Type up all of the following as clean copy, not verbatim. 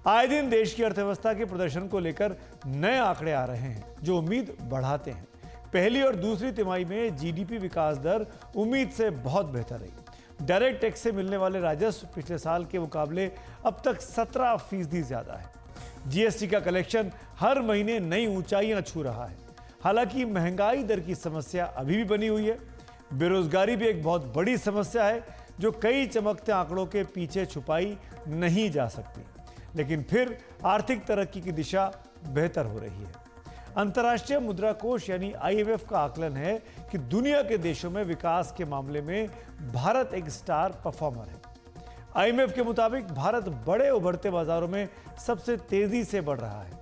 आए दिन देश की अर्थव्यवस्था के प्रदर्शन को लेकर नए आंकड़े आ रहे हैं जो उम्मीद बढ़ाते हैं। पहली और दूसरी तिमाही में जीडीपी विकास दर उम्मीद से बहुत बेहतर रही। डायरेक्ट टैक्स से मिलने वाले राजस्व पिछले साल के मुकाबले अब तक 17% ज्यादा है। जीएसटी का कलेक्शन हर महीने नई ऊंचाइयां छू रहा है। हालांकि महंगाई दर की समस्या अभी भी बनी हुई है। बेरोजगारी भी एक बहुत बड़ी समस्या है जो कई चमकते आंकड़ों के पीछे छुपाई नहीं जा सकती, लेकिन फिर आर्थिक तरक्की की दिशा बेहतर हो रही है। अंतर्राष्ट्रीय मुद्रा कोष यानी आईएमएफ का आकलन है कि दुनिया के देशों में विकास के मामले में भारत एक स्टार परफॉर्मर है। आईएमएफ के मुताबिक भारत बड़े उभरते बाजारों में सबसे तेजी से बढ़ रहा है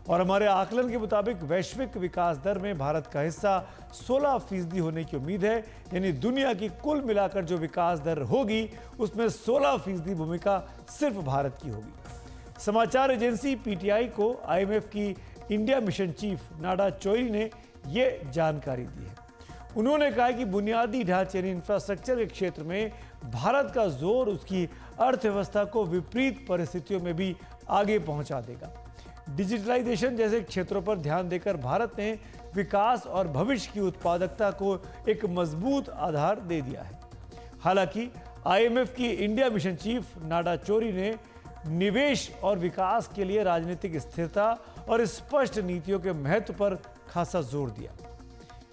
और हमारे आकलन के मुताबिक वैश्विक विकास दर में भारत का हिस्सा 16% होने की उम्मीद है। यानी दुनिया की कुल मिलाकर जो विकास दर होगी उसमें 16% भूमिका सिर्फ भारत की होगी। समाचार एजेंसी पीटीआई को आईएमएफ की इंडिया मिशन चीफ नाडा चोई ने यह जानकारी दी है। उन्होंने कहा कि बुनियादी ढांचे यानी इंफ्रास्ट्रक्चर के क्षेत्र में भारत का जोर उसकी अर्थव्यवस्था को विपरीत परिस्थितियों में भी आगे पहुंचा देगा। डिजिटलाइजेशन जैसे क्षेत्रों पर ध्यान देकर भारत ने विकास और भविष्य की उत्पादकता को एक मजबूत आधार दे दिया है। हालांकि आईएमएफ की इंडिया मिशन चीफ नाडा चोरी ने निवेश और विकास के लिए राजनीतिक स्थिरता और स्पष्ट नीतियों के महत्व पर खासा जोर दिया।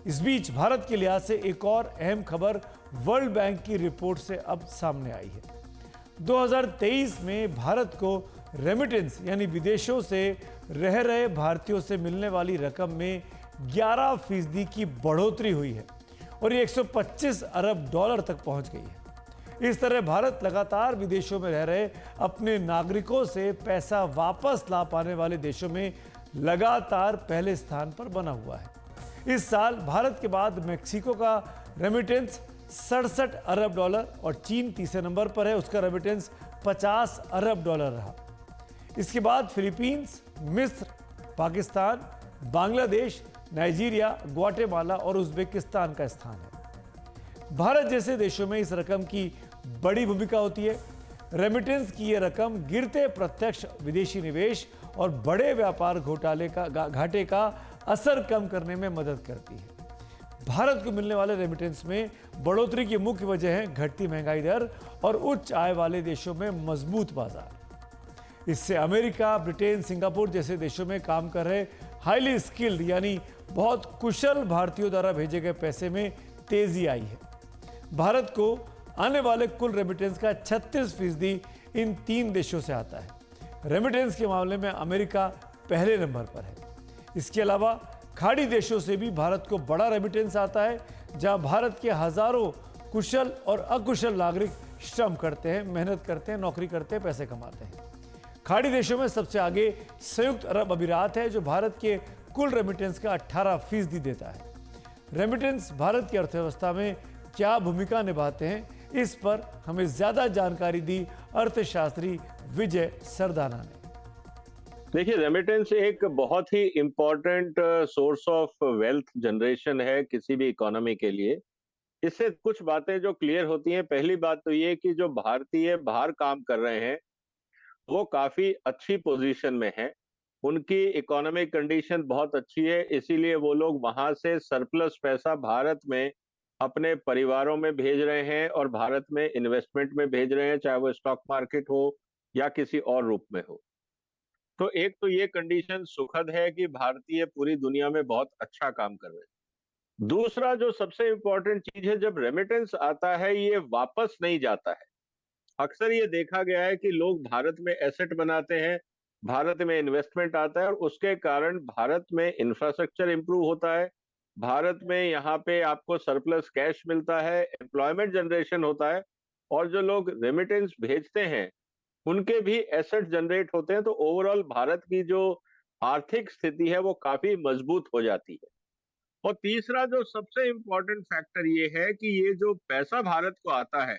इस बीच भारत के लिहाज से एक और अहम खबर वर्ल्ड बैंक की रिपोर्ट से अब सामने आई है। 2023 में भारत को रेमिटेंस यानी विदेशों से रह रहे भारतीयों से मिलने वाली रकम में 11% की बढ़ोतरी हुई है और ये 125 अरब डॉलर तक पहुंच गई है। इस तरह भारत लगातार विदेशों में रह रहे अपने नागरिकों से पैसा वापस ला पाने वाले देशों में लगातार पहले स्थान पर बना हुआ है। इस साल भारत के बाद मेक्सिको का रेमिटेंस 67 अरब डॉलर और चीन तीसरे नंबर पर है, उसका रेमिटेंस 50 अरब डॉलर रहा। इसके बाद फिलीपींस, मिस्र, पाकिस्तान, बांग्लादेश, नाइजीरिया, ग्वाटेमाला और उज्बेकिस्तान का स्थान है। भारत जैसे देशों में इस रकम की बड़ी भूमिका होती है। रेमिटेंस की यह रकम गिरते प्रत्यक्ष विदेशी निवेश और बड़े व्यापार घाटे का असर कम करने में मदद करती है। भारत को मिलने वाले रेमिटेंस में बढ़ोतरी की मुख्य वजह है घटती महंगाई दर और उच्च आय वाले देशों में मजबूत बाजार। इससे अमेरिका, ब्रिटेन, सिंगापुर जैसे देशों में काम कर रहे हाईली स्किल्ड यानी बहुत कुशल भारतीयों द्वारा भेजे गए पैसे में तेजी आई है। भारत को आने वाले कुल रेमिटेंस का 36% इन 3 देशों से आता है। रेमिटेंस के मामले में अमेरिका पहले नंबर पर है। इसके अलावा खाड़ी देशों से भी भारत को बड़ा रेमिटेंस आता है, जहां भारत के हजारों कुशल और अकुशल नागरिक श्रम करते हैं, मेहनत करते हैं, नौकरी करते हैं, पैसे कमाते हैं। खाड़ी देशों में सबसे आगे संयुक्त अरब अमीरात है जो भारत के कुल रेमिटेंस का 18% देता है। रेमिटेंस भारत की अर्थव्यवस्था में क्या भूमिका निभाते हैं, इस पर हमें ज्यादा जानकारी दी अर्थशास्त्री विजय सरदाना ने। देखिए, रेमिटेंस एक बहुत ही important source of wealth generation है किसी भी इकोनॉमी के लिए। इससे कुछ बातें जो क्लियर होती हैं, पहली बात तो ये कि जो भारतीय बाहर काम कर रहे हैं वो काफी अच्छी पोजीशन में हैं। उनकी इकोनॉमिक कंडीशन बहुत अच्छी है, इसीलिए वो लोग वहां से सरप्लस पैसा भारत में अपने परिवारों में भेज रहे हैं और भारत में इन्वेस्टमेंट में भेज रहे हैं, चाहे वो स्टॉक मार्केट हो या किसी और रूप में हो। तो एक तो ये कंडीशन सुखद है कि भारतीय पूरी दुनिया में बहुत अच्छा काम कर रहे हैं। दूसरा जो सबसे इंपॉर्टेंट चीज है, जब रेमिटेंस आता है ये वापस नहीं जाता है। अक्सर ये देखा गया है कि लोग भारत में एसेट बनाते हैं, भारत में इन्वेस्टमेंट आता है और उसके कारण भारत में इंफ्रास्ट्रक्चर इंप्रूव होता है, भारत में यहाँ पे आपको सरप्लस कैश मिलता है, एम्प्लॉयमेंट जनरेशन होता है और जो लोग रेमिटेंस भेजते हैं उनके भी एसेट जनरेट होते हैं। तो ओवरऑल भारत की जो आर्थिक स्थिति है वो काफी मजबूत हो जाती है। और तीसरा जो सबसे इंपॉर्टेंट फैक्टर ये है कि ये जो पैसा भारत को आता है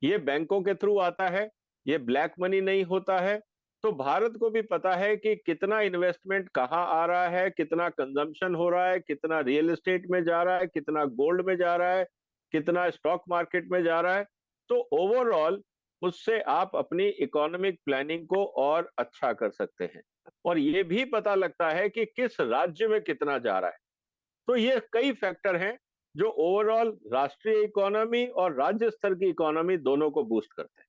ये बैंकों के थ्रू आता है, ये ब्लैक मनी नहीं होता है। तो भारत को भी पता है कि कितना इन्वेस्टमेंट कहाँ आ रहा है, कितना कंजम्पशन हो रहा है, कितना रियल एस्टेट में जा रहा है, कितना गोल्ड में जा रहा है, कितना स्टॉक मार्केट में जा रहा है। तो ओवरऑल उससे आप अपनी इकोनॉमिक प्लानिंग को और अच्छा कर सकते हैं। और ये भी पता लगता है कि किस राज्य में कितना जा रहा है। तो ये कई फैक्टर हैं जो ओवरऑल राष्ट्रीय इकोनॉमी और राज्य स्तर की इकोनॉमी दोनों को बूस्ट करते हैं।